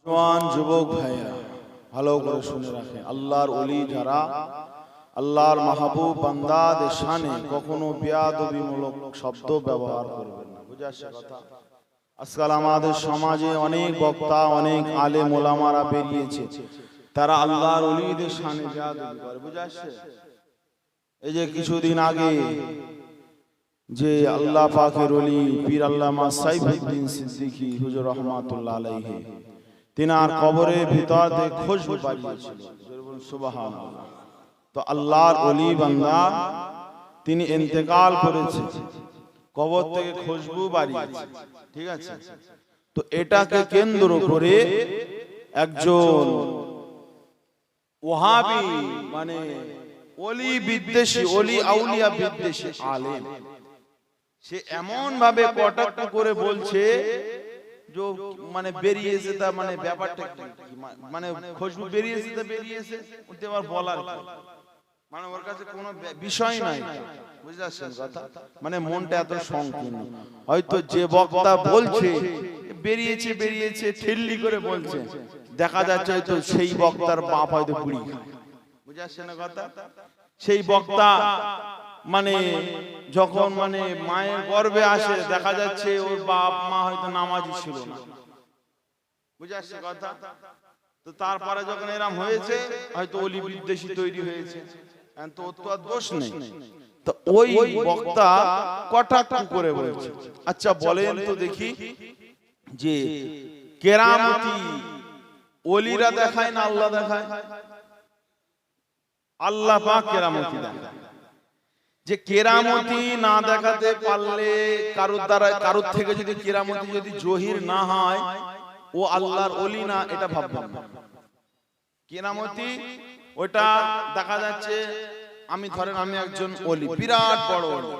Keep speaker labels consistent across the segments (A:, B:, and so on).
A: জওয়ান যুবক ভাইরা ভালো করে শুনে রাখেন, আল্লাহর ওলি যারা আল্লাহর মাহবুব বান্দাদের শানে কখনো বেয়াদবিমূলক শব্দ ব্যবহার করবেন না। বুঝা আসছে কথা? আজকাল আমাদের সমাজে অনেক বক্তা, অনেক আলেম ওলামারা বেরিয়েছে, তারা আল্লাহর ওলিদের শানে বেয়াদবি করে। বুঝা আসছে? এই যে কিছুদিন আগে যে আল্লাহ পাকের ওলি পীর আল্লামা সাইফুদ্দিন সিদ্দিকী হুজুর রহমাতুল্লাহ আলাইহি তিনার কবরের ভিতর থেকে খুশবু বাড়িয়েছিল। সুবহানাল্লাহ। তো আল্লাহর ওলি বান্দা তিনি ইন্তেকাল করেছে, কবর থেকে খুশবু বাড়িয়েছে, ঠিক আছে? তো এটাকে কেন্দ্র করে একজন ওহাবি মানে ওলি বিদ্বেষী, ওলি আউলিয়া বিদ্বেষী আলেম, সে এমন ভাবে কটাক্ষ করে বলছে যে মানে বেরিয়েছে, তা মানে ব্যাপারটা মানে খুশবু বেরিয়েছে, তা বেরিয়েছে, ওতে আবার বলার মানে ওর কাছে কোনো বিষয় নাই। বুঝতে পারছেন কথা? মানে মনটা এত সংকীর্ণ। হয়তো যে বক্তা বলছে বেরিয়েছে বেরিয়েছে ঠেল্লি করে বলছে, দেখা যাচ্ছে হয়তো সেই বক্তার বাপ হয়তো বুড়ি খায়। বুঝতে পারছেন কথা? সেই বক্তা মানে যখন মানে মায়ের গর্ভে আসে, দেখা যাচ্ছে ওর বাপ মা হয়তো নামাজি ছিল না। বুঝে আসছে কথা? তো তারপরে যখন এরম হয়েছে, হয়তো ওলি বিদ্বেষী তৈরি হয়েছে, তো ওর তো আর দোষ নেই। তো ওই বক্তা কটাক্ষ করে বলছে। আচ্ছা বলেন তো দেখি, যে কেরামতি ওলিরা দেখায় না আল্লাহ দেখায়? আল্লাহ পাক কেরামতি দেখায়। যে কেরামতি না দেখাতে পারলে কারোর দ্বারা, কারোর থেকে যদি কেরামতি যদি জহির না হয়, ও আল্লাহর ওলি না, এটা ভাববেন না। কেরামতি ওটা দেখা যাচ্ছে, আমি ধরেন আমি একজন ওলি, বিরাট বড় ওলি,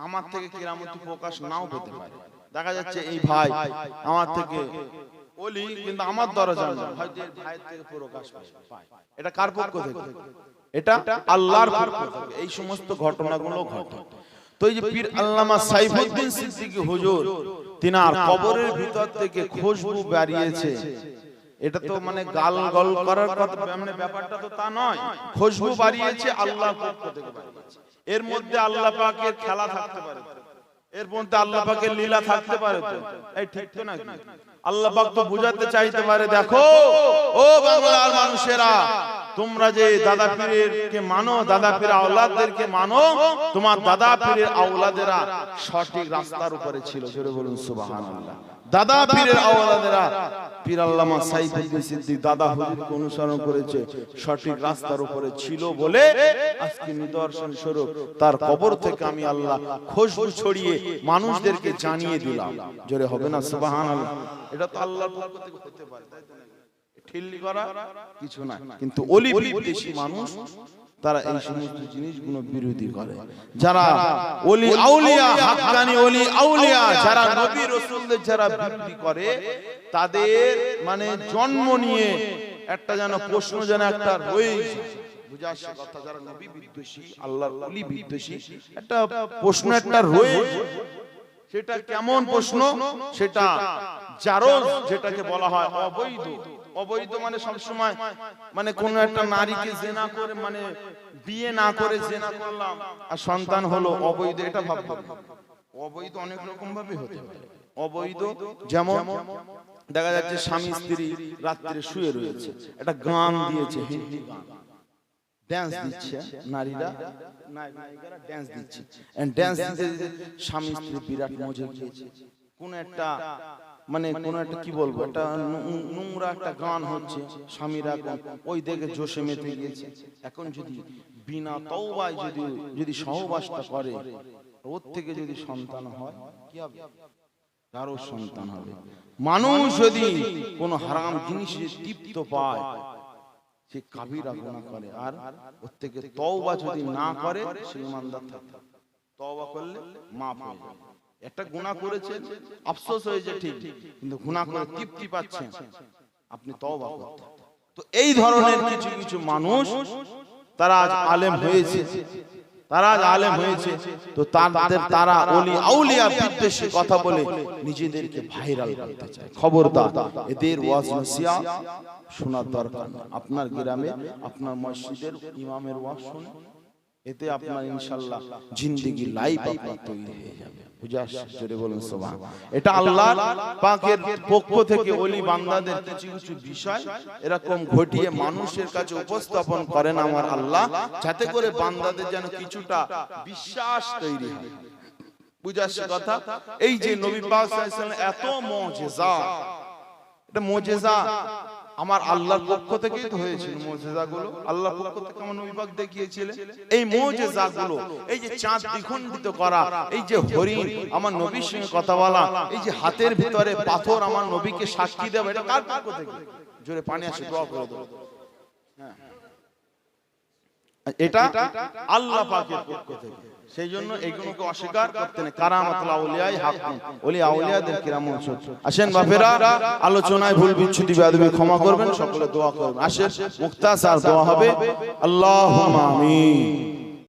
A: আমার থেকে কেরামতি প্রকাশ নাও পেতে পারে। দেখা যাচ্ছে এই ভাই আমার থেকে ওলি, কিন্তু আমার দরজা না, হয়তো এর ভাইয়ের থেকে প্রকাশ পায়। এটা কার পক্ষ থেকে? এটা আল্লাহর পক্ষ থেকে। এই সমস্ত ঘটনাগুলো ঘটে। তো এই যে পীর আল্লামা সাইফুদ্দিন সিদ্দিকী হুজুর তিনার কবরের ভিতর থেকে খুশবু বেরিয়েছে, এটা তো মানে গাল গল করার কথা, মানে ব্যাপারটা তো তা নয়। খুশবু বাড়িয়েছে আল্লাহর পক্ষ থেকে বাড়িয়েছে। এর মধ্যে আল্লাহ পাকের খেলা থাকতে পারে, এর মধ্যে আল্লাহ পাকের লীলা থাকতে পারে। তো এই ঠিক তো নাকি? আল্লাহ পাক তো বুঝাতে চাইতে পারে, দেখো ও বাংলার মানুষেরা, তোমরা যে দাদা পীরের কে মানো, দাদা পীর আওলাদদেরকে মানো, তোমার দাদা পীরের আওলাদেরা সঠিক রাস্তার উপরে ছিল। জোরে বলুন সুবহানাল্লাহ। দাদা পীরের আওলাদেরা পীর আল্লামা সাইফুদ্দিন সিদ্দিকী দাদা হুজুরকে অনুসরণ করেছে, সঠিক রাস্তার উপরে ছিল বলে আজকে নিদর্শন স্বরূপ তার কবর থেকে আমি আল্লাহ খুশবু ছড়িয়ে মানুষদেরকে জানিয়ে দিলাম। জোরে হবে না সুবহানাল্লাহ? এটা তো আল্লাহর পক্ষ থেকে হতে পারে, তাই তো নাকি? ঠিল্লি করা কিছু না। কিন্তু ওলি বিদ্বেষী মানুষ তারা এই সমস্ত জিনিসগুলো বিরোধী করে। যারা ওলি আউলিয়া, হাক্কানি ওলি আউলিয়া, যারা নবী রাসূলদের যারা বিরোধী করে, তাদের মানে জন্ম নিয়ে একটা যেন প্রশ্ন যেন একটা রয়েছে। বুঝা আসছে কথা? যারা নবী বিদ্বেষী, আল্লাহর ওলি বিদ্বেষী, একটা প্রশ্ন একটা রয়েছে। সেটা কেমন প্রশ্ন? সেটা জারজ, যেটাকে বলা হয় অবৈধ। অবৈধ মানে সবসময় মানে কোন একটা নারীকে জিনা করে, মানে বিয়ে না করে জিনা করলাম আর সন্তান হলো, অবৈধ। এটা ভাববো। অবৈধ অনেক রকম ভাবে হতে পারে। অবৈধ যেমন দেখা যাচ্ছে স্বামী স্ত্রী রাত্রে শুয়ে রয়েছে, একটা গান দিয়েছে, হিন্দি গান, ড্যান্স দিচ্ছে, নারীরা নায়িকারা ড্যান্স দিচ্ছে, এন্ড ড্যান্স দিতে দিতে স্বামী স্ত্রী বিরাট মজে গিয়েছে। কোন একটা মানে কোন একটা কি বলবো, একটা নোংরা একটা গান হচ্ছে, স্বামীরা ওই দেখে জোশে মেতে গিয়েছে। এখন যদি বিনা তওবায় যদি সহবাসটা করে, ওর থেকে যদি সন্তান হয়, কি হবে? কারো সন্তান হবে। মানুষ যদি কোন হারাম জিনিসে তৃপ্ত পায়, সে কাবিরা গুনাহ করে, আর ওর থেকে তওবা যদি না করে, সে ইমানদার থাকে। তওবা করলে মাফ হয়ে যাবে। একটা গুনাহ করেছেন, আফসোস হয়েছে ঠিক, কিন্তু গুনাহ করে তৃপ্তি পাচ্ছেন, আপনি তওবা করতে। তো এই ধরনের কিছু কিছু মানুষ তারা আজ আলেম হয়েছে, তারা আলেম হয়েছে, তো তারা ওলি আউলিয়া বিদ্বেষী কথা বলে নিজেদেরকে ভাইরাল করতে চায়। খবরদার, এদের ওয়াজ নসিহত শোনার দরকার নেই। আপনার গ্রামে আপনার মসজিদের ইমামের ওয়াজ শুনে এতে আপনার ইনশাআল্লাহ জিন্দেগি লাইফ আপনার তৈরি হয়ে যাবে। জোরে বলুন সুবহান। এটা আল্লাহ পাকের পক্ষ থেকে ওলি বান্দাদের কিছু কিছু বিষয় এরকম ঘটিয়ে মানুষের কাছে উপস্থাপন করেন আমার আল্লাহ, যাতে করে বান্দাদের যেন কিছুটা বিশ্বাস তৈরি হয়। বুঝাচ্ছে কথা? এই যে নবী পাক সাল্লাল্লাহু আলাইহি ওয়াসাল্লাম এত মুজিজা, এটা মুজিজা আমার আল্লাহর পক্ষ থেকেই তো হয়েছিল। মুজিজাগুলো আল্লাহর পক্ষ থেকে আমার নবী পাক দেখিয়েছিলেন। এই মুজিজাগুলো, এই যে চাঁদ দ্বিখণ্ডিত করা, এই যে হরিণ আমার নবীর সঙ্গে কথা বলা, এই যে হাতের ভিতরে পাথর আমার নবীকে সাক্ষী দেবে, এটা কার পক্ষ থেকে? জোরে পানি আসে, দোয়া করে দাও। হ্যাঁ, এটা আল্লাহ পাকের পক্ষ থেকে। সেই জন্য এইগুলোকে অস্বীকার করতে নেই। কারামাতুল আউলিয়াই হাক্কুন, ওলি আউলিয়াদের কিরামত। আসেন বাপেরা, আলোচনায় ভুল বিচ্যুতি বেয়াদবি ক্ষমা করবেন, সকলে দোয়া করবেন। আসেন মুক্তাসার দোয়া হবে। আল্লাহুম্মা আমিন।